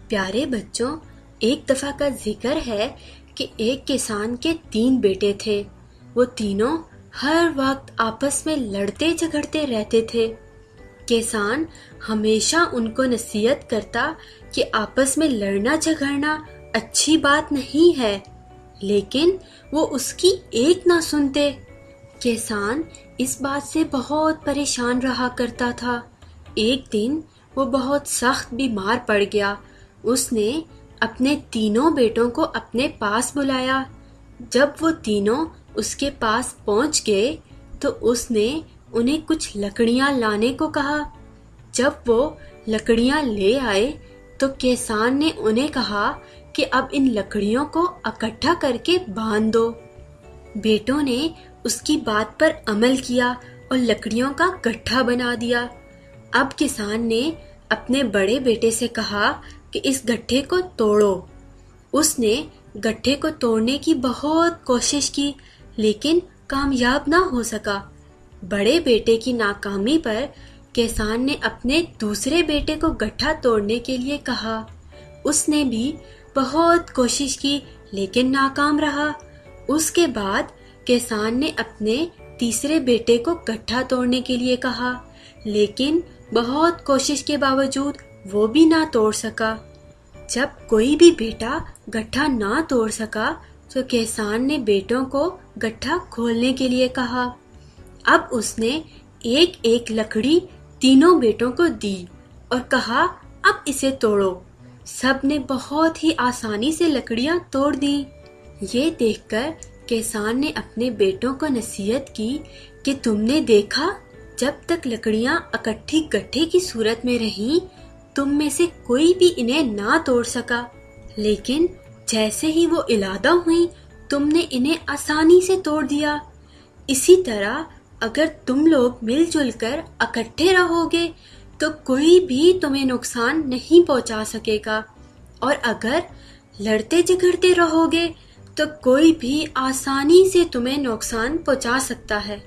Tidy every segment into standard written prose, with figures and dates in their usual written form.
پیارے بچوں، ایک دفعہ کا ذکر ہے کہ ایک کسان کے 3 بیٹے تھے۔ وہ تینوں ہر وقت آپس میں لڑتے جھگڑتے رہتے تھے۔ کسان ہمیشہ ان کو نصیحت کرتا کہ آپس میں لڑنا جھگڑنا اچھی بات نہیں ہے، لیکن وہ اس کی ایک نہ سنتے۔ کسان اس بات سے بہت پریشان رہا کرتا تھا۔ ایک دن وہ بہت سخت بیمار پڑ گیا۔ اس نے اپنے تینوں بیٹوں کو اپنے پاس بلایا۔ جب وہ تینوں اس کے پاس پہنچ گئے تو اس نے انہیں کچھ لکڑیاں لانے کو کہا۔ جب وہ لکڑیاں لے آئے تو کسان نے انہیں کہا کہ اب ان لکڑیوں کو اکٹھا کر کے باندھ دو۔ بیٹوں نے اس کی بات پر عمل کیا اور لکڑیوں کا گٹھا بنا دیا۔ اب کسان نے اپنے بڑے بیٹے سے کہا کہ اس گٹھے کو توڑو۔ اس نے گٹھے کو توڑنے کی بہت کوشش کی، لیکن کامیاب نہ ہو سکا۔ بڑے بیٹے کی ناکامی پر کسان نے اپنے دوسرے بیٹے کو گٹھا توڑنے کے لیے کہا۔ اس نے بھی بہت کوشش کی لیکن ناکام رہا۔ اس کے بعد کسان نے اپنے تیسرے بیٹے کو گٹھا توڑنے کے لیے کہا، لیکن بہت کوشش کے باوجود وہ بھی نہ توڑ سکا۔ جب کوئی بھی بیٹا گٹھا نہ توڑ سکا تو کسان نے بیٹوں کو گٹھا کھولنے کے لیے کہا۔ اب اس نے ایک ایک لکڑی تینوں بیٹوں کو دی اور کہا، اب اسے توڑو۔ سب نے بہت ہی آسانی سے لکڑیاں توڑ دیں۔ یہ دیکھ کر کسان نے اپنے بیٹوں کو نصیحت کی کہ تم نے دیکھا، جب تک لکڑیاں اکٹھی گٹھے کی صورت میں رہیں تم میں سے کوئی بھی انہیں نہ توڑ سکا، لیکن جیسے ہی وہ علادہ ہوئیں تم نے انہیں آسانی سے توڑ دیا۔ اسی طرح اگر تم لوگ مل جل کر اکٹھے رہو گے تو کوئی بھی تمہیں نقصان نہیں پہنچا سکے گا، اور اگر لڑتے جھگڑتے رہو گے تو کوئی بھی آسانی سے تمہیں نقصان پہنچا سکتا ہے۔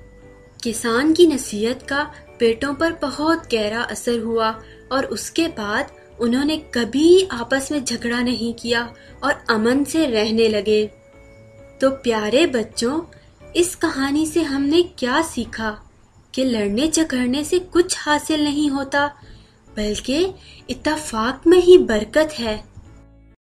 کسان کی نصیحت کا بیٹوں پر بہت گہرا اثر ہوا اور اس کے بعد انہوں نے کبھی آپس میں جھگڑا نہیں کیا اور امن سے رہنے لگے۔ تو پیارے بچوں، اس کہانی سے ہم نے کیا سیکھا کہ لڑنے جھگڑنے سے کچھ حاصل نہیں ہوتا، بلکہ اتفاق میں ہی برکت ہے۔